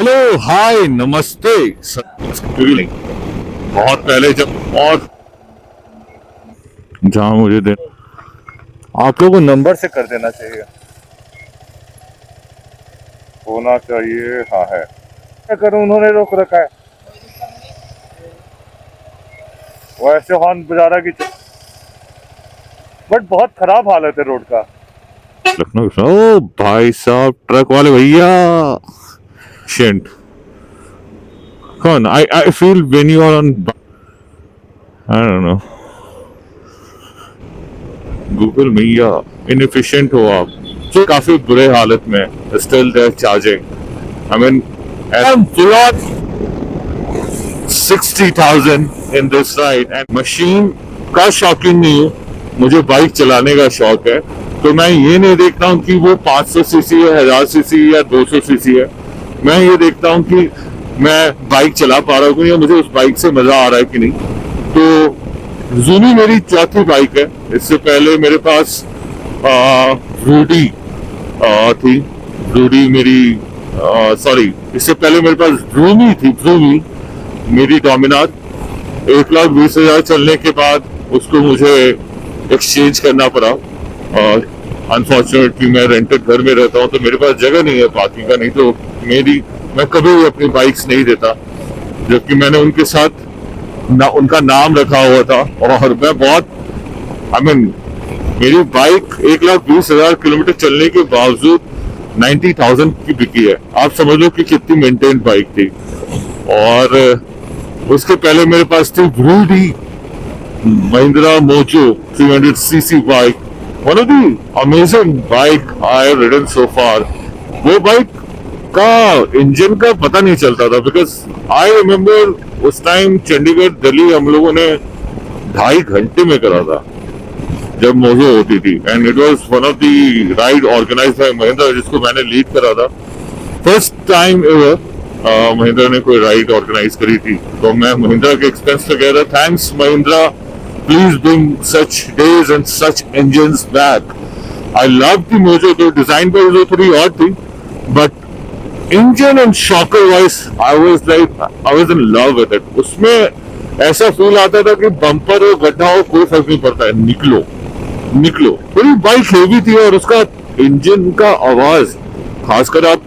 Hello hi नमस्ते sir नहीं बहुत पहले जब और जहाँ मुझे दे आप लोगों को नंबर से कर देना चाहिए होना चाहिए हाँ है क्या करूं उन्होंने रोक रखा है वो ऐसे हॉर्न बजा रहा कि बट बहुत खराब हालत है रोड का लखनऊ ओ भाई साहब ट्रक वाले भैया शिट कौन I feel when you are on I don't know Google भैया इनएफिशिएंट हो आप तो काफी बुरे हालत में still there charging I mean I am full on 60,000 in this ride and machine का शौकीन नहीं हूँ मुझे बाइक चलाने का शौक है तो मैं ये नहीं देखता हूँ कि वो 500 सीसी है 1000 सीसी या 200 सीसी है मैं ये देखता हूँ कि मैं बाइक चला पा रहा हूँ या मुझे उस बाइक से मजा आ रहा है कि नहीं तो जूनी मेरी चौथी बाइक है इससे पहले मेरे पास रूडी थी रूडी मेरी सॉरी इससे पहले मेरे पास ड्रूमी थी ड्रूमी मेरी डोमिनार 1,20,000 चलने के बाद उसको मुझे एक्सचेंज करना पड़ा और अनफॉर्चुनेटली मैं रेंटेड घर में रहता हूँ तो मेरे पास जगह नहीं है पार्किंग का नहीं तो मैं कभी भी अपनी बाइक्स नहीं देता जबकि मैंने उनके साथ उनका नाम रखा हुआ था और मैं बहुत आई मीन मेरी बाइक 1,20,000 किलोमीटर चलने के बावजूद 90,000 की बिकी है आप समझ लो कि कितनी मेंटेन बाइक थी और उसके पहले मेरे पास थी ब्रूडी Mahindra Mojo 300 cc bike one of the amazing bike I have ridden so far वो बाइक का इंजन का पता नहीं चलता था बिकॉज आई रिमेम्बर उस टाइम चंडीगढ़ दिल्ली हम लोगों ने 2.5 घंटे में करा था जब मोजो होती थी and it was one of the ride organized by Mahindra जिसको मैंने लीड करा था फर्स्ट टाइम एवर महिंद्रा ने कोई राइड ऑर्गेनाइज करी थी तो मैं महिंद्रा के एक्सपेंस पे गया था thanks Mahindra please bring such days and such engines back I love the mojo तो डिजाइन पर जो थोड़ी और थी but engine and shocker wise I was in love with it उसमें ऐसा फील आता था कि बम्पर हो गड्ढा हो कोई फर्क नहीं पड़ता है निकलो पूरी बाइक हेवी थी और उसका इंजन का आवाज खासकर आप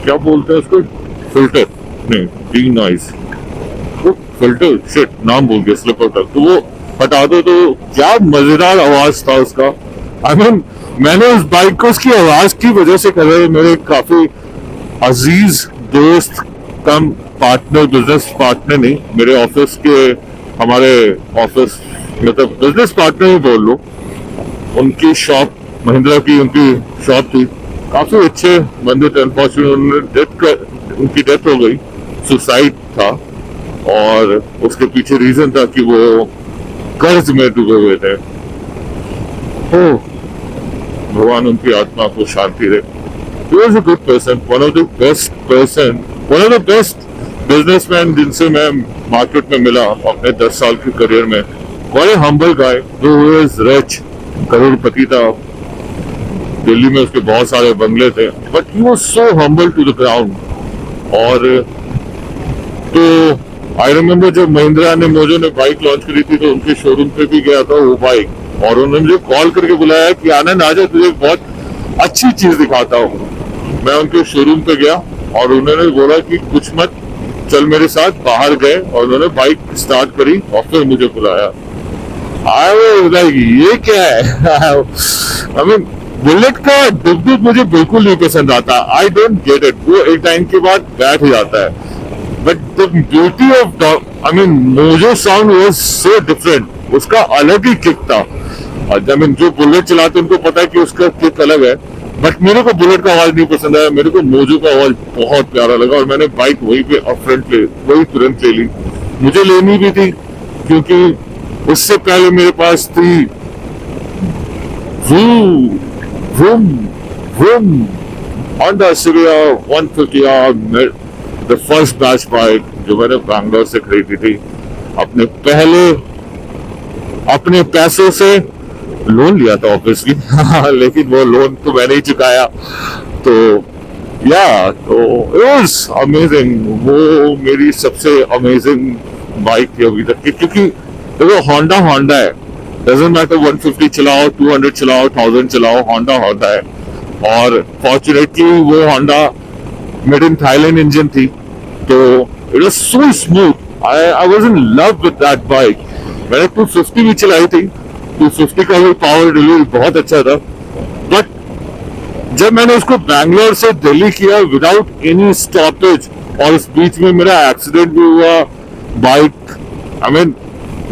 क्या बोलते हैं उसको फिल्टर नहीं डी नॉइज वो फिल्टर शिट नाम भूल गया स्लिपर तक तो वो हटा दो तो क्या मजेदार आवाज था उसका आई मीन मैंने उस बाइक को उसकी आवाज की वजह से कर रहे मेरे काफी अजीज दोस्त कम पार्टनर बिजनेस पार्टनर नहीं मेरे ऑफिस के हमारे ऑफिस मतलब बिजनेस पार्टनर ही बोल लो उनकी शॉप महिंद्रा की उनकी शॉप थी काफी अच्छे बंदे थे अनफॉर्चुनेटली उनकी डेथ हो गई सुसाइड था और उसके पीछे रीजन था कि वो कर्ज में डूबे हुए थे भगवान उनकी आत्मा को शांति दे He was a good person, one of the best businessmen जिनसे मैं मार्केट में मिला अपने 10 साल की करियर में बड़े हम्बल गाय जो रिच करोड़पति था दिल्ली में उसके बहुत सारे बंगले थे but he was so humble to the ground और तो आई रिमेम्बर जब महिंद्रा ने मोजो ने बाइक लॉन्च करी थी तो उनके शोरूम पे भी गया था वो बाइक और उन्होंने मुझे कॉल करके बुलाया कि आनंद आ जा तुझे बहुत अच्छी चीज दिखाता हूँ मैं उनके शोरूम पे गया और उन्होंने बोला कि कुछ मत चल मेरे साथ बाहर गए और उन्होंने बाइक स्टार्ट करी और फिर मुझे बुलाया आई वाज लाइक ये क्या है आई मीन बुलेट का दुख मुझे बिल्कुल नहीं पसंद आता आई डोंट गेट इट वो एक टाइम के बाद बैठ जाता है but the beauty of I mean mojo sound was so different उसका अलग ही किक था आई मीन जो बुलेट चलाते उनको पता है कि उसका किक अलग है बट मेरे को बुलेट का आवाज नहीं पसंद आया मेरे को मोजो का आवाज बहुत प्यारा लगा और मैंने बाइक वहीं पे अपफ्रंट वही तुरंत ले ली मुझे लेनी भी थी क्योंकि उससे पहले मेरे पास थी Honda Civic 150R the first batch bike जो मैंने बैंगलोर से खरीदी थी अपने पैसों से लोन लिया था ऑब्वियसली लेकिन वो लोन तो मैंने ही चुकाया तो या तो इट वाज अमेजिंग। वो मेरी सबसे अमेजिंग बाइक थी अभी तक की, क्योंकि देखो होंडा होंडा है, डजंट मैटर 150 चलाओ, 200 चलाओ, 1000 चलाओ, होंडा होंडा है। और फॉर्चुनेटली वो Honda made in Thailand engine थी, तो it was so smooth. I was in love with that bike. मैंने 250 भी चलाई थी, 250 का भी पावर डिलीवरी बहुत अच्छा था। बट जब मैंने उसको बैंगलोर से दिल्ली किया विदाउट एनी स्टॉपेज, और उस बीच में मेरा एक्सीडेंट भी हुआ, bike, I mean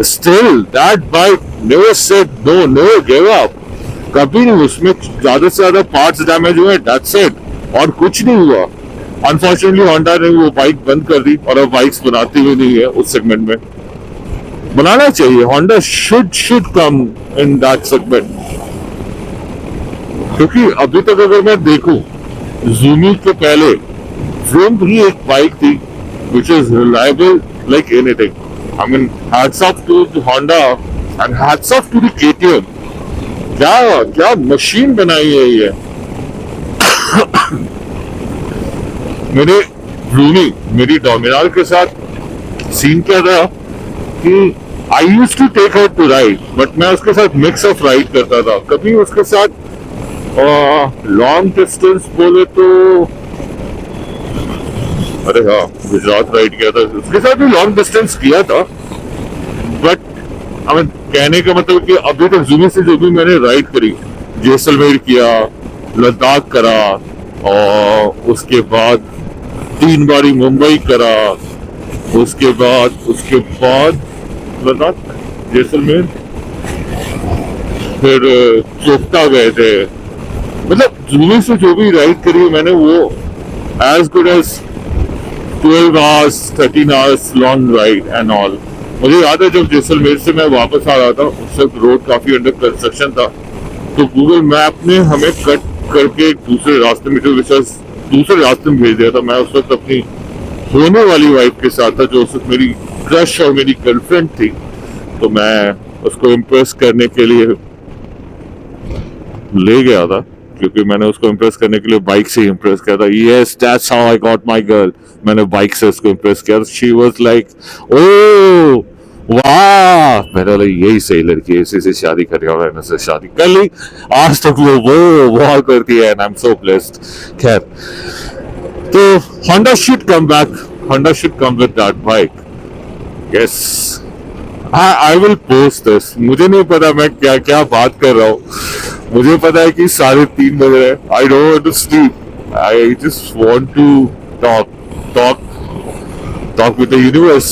still that bike never said no, never give up, कभी नहीं। उसमें ज्यादा से ज्यादा पार्ट्स डैमेज हुए, दैट्स इट, और कुछ नहीं हुआ। अनफॉर्चुनेटली होंडा ने वो बाइक बंद कर दी और अब बाइक्स बनाती हुई नहीं है उस सेगमेंट में। बनाना चाहिए, Honda should come in that segment. क्योंकि अभी तक अगर मैं देखूं, जूमी के पहले ज़ूम भी एक बाइक थी which is reliable like anything. I mean, hats off to the Honda and hats off to the KTM. क्या क्या मशीन बनाई है ये। मेरे जूमी, मेरी डोमिनार के साथ सीन क्या था कि I use to take her to ride, but मैं उसके साथ मिक्स ऑफ राइड करता था। कभी उसके साथ लॉन्ग डिस्टेंस बोले तो, अरे हाँ, गुजरात राइड किया था, उसके साथ भी लॉन्ग डिस्टेंस किया था। बट हमें कहने का मतलब कि अभी तक जूमी से जो भी मैंने राइड करी, जैसलमेर किया, लद्दाख करा, और उसके बाद 3 बारी मुंबई करा, उसके बाद लद्दाख, जैसलमेर, फिर चोपता गए थे। मतलब जूमी से जो भी राइड करी है मैंने, वो as good as 12 hours 13 hours long ride and all. मुझे याद है जब जैसलमेर से मैं वापस आ रहा था, उस वक्त रोड काफी अंडर कंस्ट्रक्शन था, तो गूगल मैप ने हमें कट करके दूसरे रास्ते में, दूसरे रास्ते में भेज दिया था। मैं उस वक्त अपनी होने वाली वाइफ के साथ था, जो उस वक्त मेरी क्रश और मेरी गर्लफ्रेंड थी, तो मैं उसको इम्प्रेस करने के लिए ले गया था, क्योंकि मैंने उसको इम्प्रेस करने के लिए बाइक से इम्प्रेस किया था। Yes, that's how I got my girl. मैंने बाइक से उसको इम्प्रेस किया। शी वाज लाइक, ओह वाह, मैंने बोला यही सही लड़की है, इसी से शादी करेगा, मैंने उससे शादी कर ली। आज तक वो बहुत करती है and I am so blessed. खैर, तो Honda should come back, Honda should come with that bike. Yes, I will post this. मुझे नहीं पता मैं क्या क्या बात कर रहा हूँ, मुझे पता है कि 3:30 बजे है। I don't want to sleep, I just want to talk with the universe.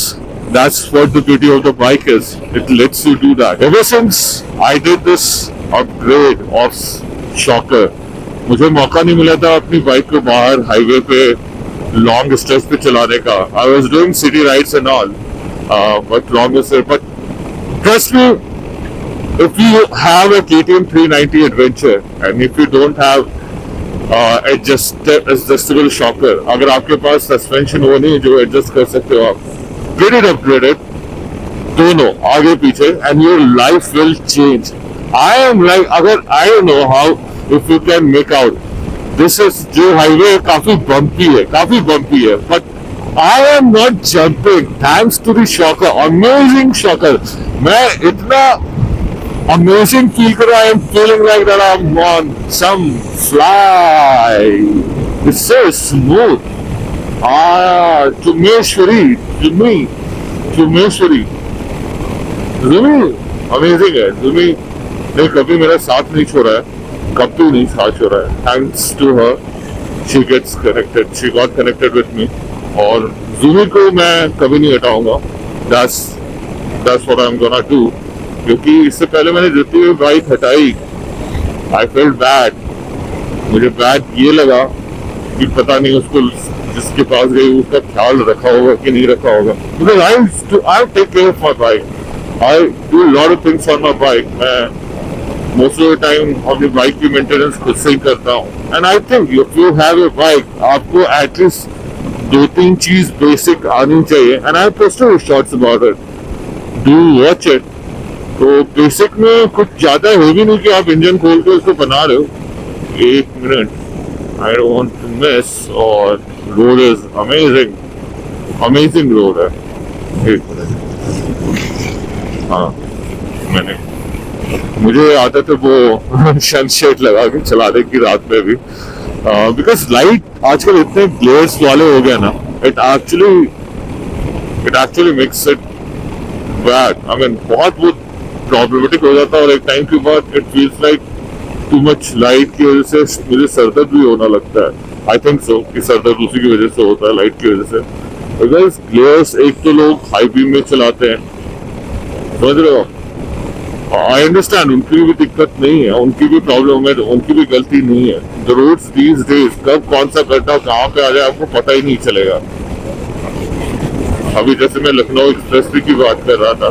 That's what the beauty of the bike is. It lets you do that. Ever since I did this upgrade of Shocker, मुझे मौका नहीं मिला था अपनी bike को बाहर highway पे long stretch पे चलाने का। I was doing city rides and all, but long distance. But trust me, if you have a KTM 390 Adventure and if you don't have adjustable shocker, अगर आपके पास सस्पेंशन वो नहीं जो एडजस्ट कर सकते हो आप, get it upgraded, दोनों आगे पीछे, and your life will change. I am like, अगर I don't know how, if you can make out, this is जो हाईवे काफी बम्पी है, but I am not jumping thanks to the shocker, amazing shocker. मैं इतना amazing feel कर रहा, I am feeling like that I'm on some fly. It's so smooth. Jumeshwari, amazing है। जूमी ने कभी मेरा साथ नहीं छोड़ा है, कभी नहीं साथ छोड़ा है। Thanks to her, she got connected with me, और जूमी को मैं कभी नहीं हटाऊंगा। That's what I'm gonna do. क्योंकि इससे पहले मैंने जितनी भी बाइक हटाई, आई फेल्ट बैड। मुझे बैड ये लगा कि पता नहीं उसको जिसके पास गई उसका ख्याल रखा होगा कि नहीं रखा होगा। Because I take care of my bike. I do a lot of things on my bike. मैं most of the time अपनी बाइक की मेंटेनेंस खुद से ही करता हूँ। And I think if you have a bike, आपको at least 2-3 चीज basic आनी चाहिए। And I posted shorts about it. Do watch it. तो बेसिक में कुछ ज्यादा है भी नहीं कि आप इंजन खोल के उसको बना रहे हो। 1 minute, I don't want to miss. और road is amazing road है. एक मिनट. हाँ, मुझे आदत है वो सनशेड लगा के चलाने की रात में भी, बिकॉज लाइट आजकल इतने ग्लेयर्स वाले हो गए ना, it actually makes it bad. I mean बहुत प्रॉब्लमेटिक हो जाता है, और एक टाइम के बाद it feels like too much light की वजह से मुझे सरदर्द भी होना लगता है. आई थिंक सो कि सरदर्द उसी की वजह से होता है, लाइट की वजह से. बिकॉज ग्लेयर्स एक तो लोग हाई बीम में चलाते हैं, समझ रहे हो. आई अंडरस्टैंड, उनकी भी दिक्कत नहीं है, उनकी भी प्रॉब्लम है, उनकी भी गलती नहीं है. द रोड्स दीज डेज कब कौन सा गड्ढा कहाँ पे आ जाए आपको पता ही नहीं चलेगा. अभी जैसे मैं लखनऊ एक्सप्रेस की बात कर रहा था,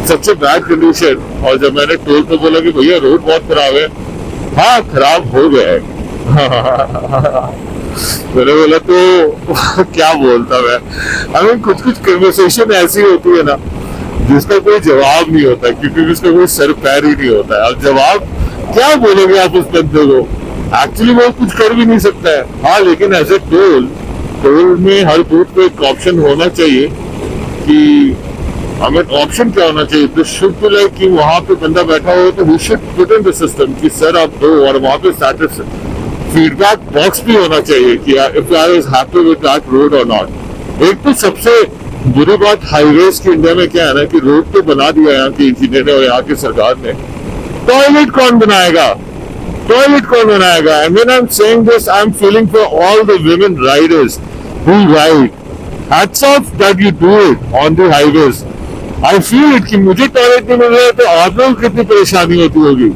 सबसे बैड कंडीशन, और जब मैंने टोल पे बोला कि भैया रोड बहुत खराब है, हाँ खराब हो गया है. मैंने बोला तो क्या बोलता मैं. आई मीन कुछ कन्वर्सेशन ऐसी होती है ना जिसका कोई जवाब नहीं होता, क्योंकि उसका कोई सर पैर ही नहीं होता है. अब जवाब क्या बोलोगे आप उस बंदे को. एक्चुअली वो कुछ कर भी नहीं सकता है. हाँ, लेकिन एज ए टोल में हर बूथ पे एक ऑप्शन होना चाहिए कि हमें ऑप्शन क्या होना चाहिए. तो शुड बी लाइक कि वहां पे बंदा बैठा हो तो we should put in the system कि सर आप दो, और वहां पे स्टेटस फीडबैक बॉक्स भी होना चाहिए कि if I was happy with that road और नॉट. एक तो सबसे बुरी बात हाईवेज की इंडिया में क्या है ना कि रोड तो बना दिया यहाँ के इंजीनियर ने और यहाँ की सरकार ने, टॉयलेट कौन बनाएगा. And when I am saying this, I am feeling for all the women Riders who ride. Hats off that you do it on the highways. I feel it कि मुझे टॉयलेट नहीं मिल रहा है तो आप लोग कितनी परेशानी होती होगी.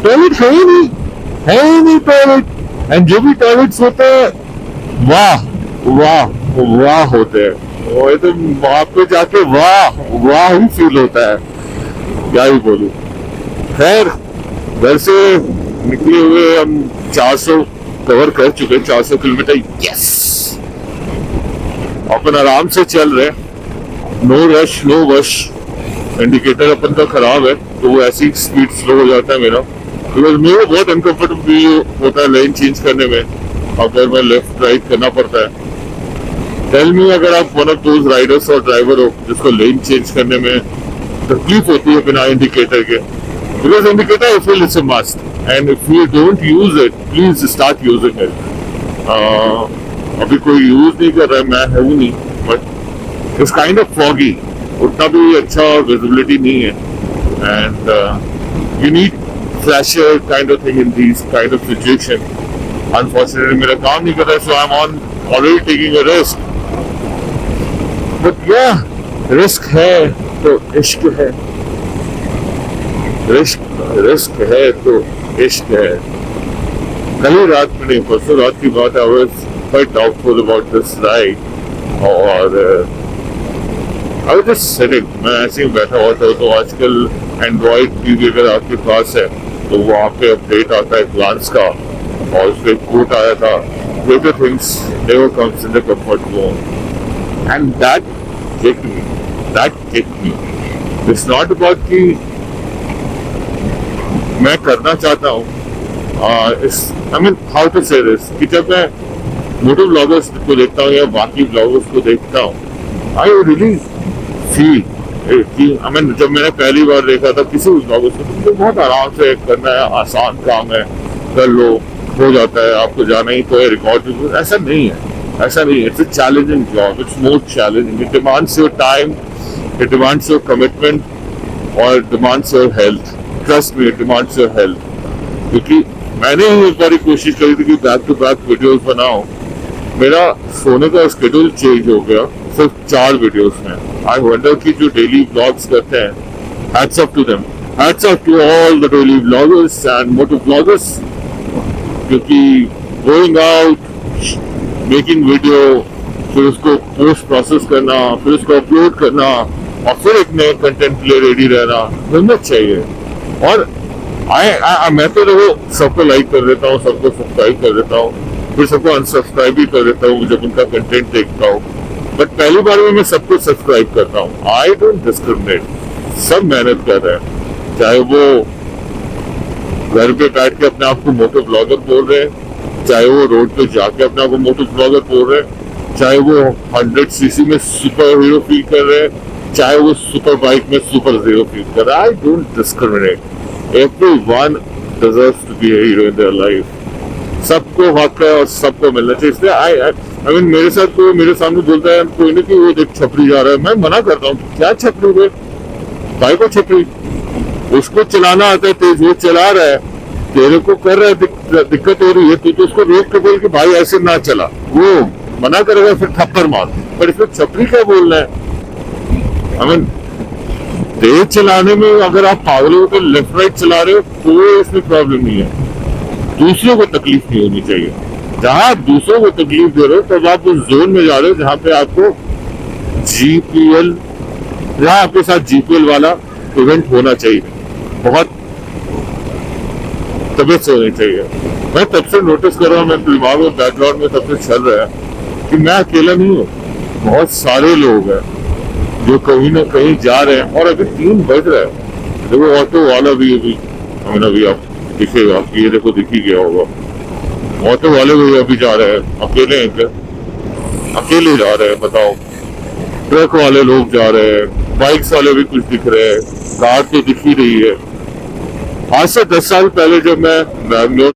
टॉयलेट है ही नहीं टॉयलेट. एंड जो भी टॉयलेट्स होते हैं वाह होते हैं, और तो वहां पे जाके वाह ही फील होता है. क्या ही बोलूं. खैर, घर से निकले हुए हम 400 कवर कर चुके, 400 किलोमीटर. यस, अपन आराम से चल रहे, नो रश नो वश. इंडिकेटर अपन का खराब है तो वो ऐसी स्पीड स्लो हो जाता है मेरा, बिकॉज मेरे बहुत अनकंफर्टेबल होता है लाइन चेंज करने में, अगर मैं लेफ्ट राइट करना पड़ता है. टेल मी, अगर आप वन ऑफ दोज राइडर्स और ड्राइवर हो जिसको लेन चेंज करने में तकलीफ होती है बिना इंडिकेटर के. Because indicator I feel it's a must, and if you don't use it please start using it. अभी कोई यूज नहीं कर रहा है, मैं हूँ नहीं, but it's kind of foggy. उतना भी अच्छा विजिबिलिटी नहीं है, and you need flasher kind of thing in this kind of situation. Unfortunately मेरा काम नहीं कर रहा है, so I am on already taking a risk. But yeah, risk है तो इश्क है, रिस्क है तो इश्क है. कल रात में नहीं, परसों रात की बात है, I was quite doubtful about this ride, और आई वाज जस्ट सिटिंग. मैं ऐसे ही बैठा हुआ था. तो आजकल एंड्रॉइड टीवी अगर आपके पास है तो वहाँ पे अपडेट आता है ग्लांस का, और उसपे कोट आया था, greater things never comes in the comfort zone, and that kicked me. It's not about कि मैं करना चाहता हूँ, I mean how to say this, कि जब मैं मोटो ब्लॉगर्स को देखता हूँ या बाकी ब्लॉगर्स को देखता हूँ, I really feel कि I mean जब मैंने पहली बार देखा था किसी भी ब्लॉगर्स को, तो बहुत आराम से करना है, आसान काम है, कर लो, हो जाता है. आपको जाना ही तो है, रिकॉर्ड. ऐसा नहीं है. It's a challenging job. It's more challenging. It demands your time, it demands your commitment, और demands your health. Trust me, it demands your health. क्योंकि मैंने ही एक बार कोशिश करी थी कि बैक टू बैक वीडियोस बनाऊं. मेरा सोने का स्केड्यूल चेंज हो गया सिर्फ 4 वीडियोस में. आई वंडर कि जो डेली ब्लॉग्स करते हैं, hats off to them, hats off to all the daily bloggers and moto bloggers, क्योंकि गोइंग आउट, मेकिंग वीडियो, फिर उसको पोस्ट प्रोसेस करना, फिर उसको अपलोड करना, और फिर एक नए कंटेंट के लिए रेडी रहना, हिम्मत चाहिए. और मैं तो देखो सबको लाइक कर देता हूँ, सबको सब्सक्राइब कर देता हूँ, फिर सबको अनसब्सक्राइब भी कर देता हूँ जब उनका कंटेंट देखता हूँ. बट पहली बार में मैं सबको सब्सक्राइब करता हूँ. आई डोंट डिस्क्रिमिनेट. सब मेहनत कर रहे हैं, चाहे वो घर पे बैठ के अपने आप को मोटो ब्लॉगर बोल रहे हैं, चाहे वो रोड पे जाके अपने आप को मोटो ब्लॉगर बोल रहे हैं, चाहे वो 100 सीसी में सुपर हीरो फील कर रहे हैं, चाहे वो सुपर बाइक में सुपर हीरो फील कर रहे हैं। I don't discriminate, everyone deserves to be a hero in their life. सबको हक है और सबको मिलना चाहिए। इसलिए आई मीन मेरे साथ कोई मेरे सामने बोलता है कोई नहीं कि वो देख छपरी जा रहा है, मैं मना करता हूँ क्या छपरी है, भाई को छपरी, उसको चलाना आता है तेज, वो चला रहा है, तेरे को कर रहा है दिक्कत हो रही है, तू तो उसको रोक के बोल कि भाई ऐसे ना चला, वो मना करेगा फिर थप्पड़ मार, पर इसमें छपरी क्या बोलना है। आई मीन तेज चलाने में अगर आप पागल हो तो लेफ्ट राइट चला रहे हो कोई इसमें प्रॉब्लम नहीं है, दूसरों को तकलीफ नहीं होनी चाहिए। जहां आप दूसरों को तकलीफ दे रहे हो तब आप उस जोन में जा रहे हो जहां पे आपको जीपीएल, जहां आपके साथ जीपीएल वाला इवेंट होना चाहिए, बहुत तबीयत से होनी चाहिए। मैं तब से नोटिस कर रहा हूँ, मेरे दिमाग में बैकग्राउंड में तब से चल रहा है कि मैं अकेला नहीं हूँ, बहुत सारे लोग हैं जो कहीं ना कहीं जा रहे हैं। और अभी 3 बज रहा है, देखो ऑटो वाला भी अभी आप दिखेगा, ये देखो दिख ही गया होगा, ऑटो वाले भी अभी जा रहे हैं, अकेले हैं क्या, अकेले जा रहे हैं बताओ, ट्रक वाले लोग जा रहे हैं, बाइक्स वाले भी कुछ दिख रहे हैं, कार तो दिख ही रही है। आज से 10 साल पहले जब मैं बैंगलोर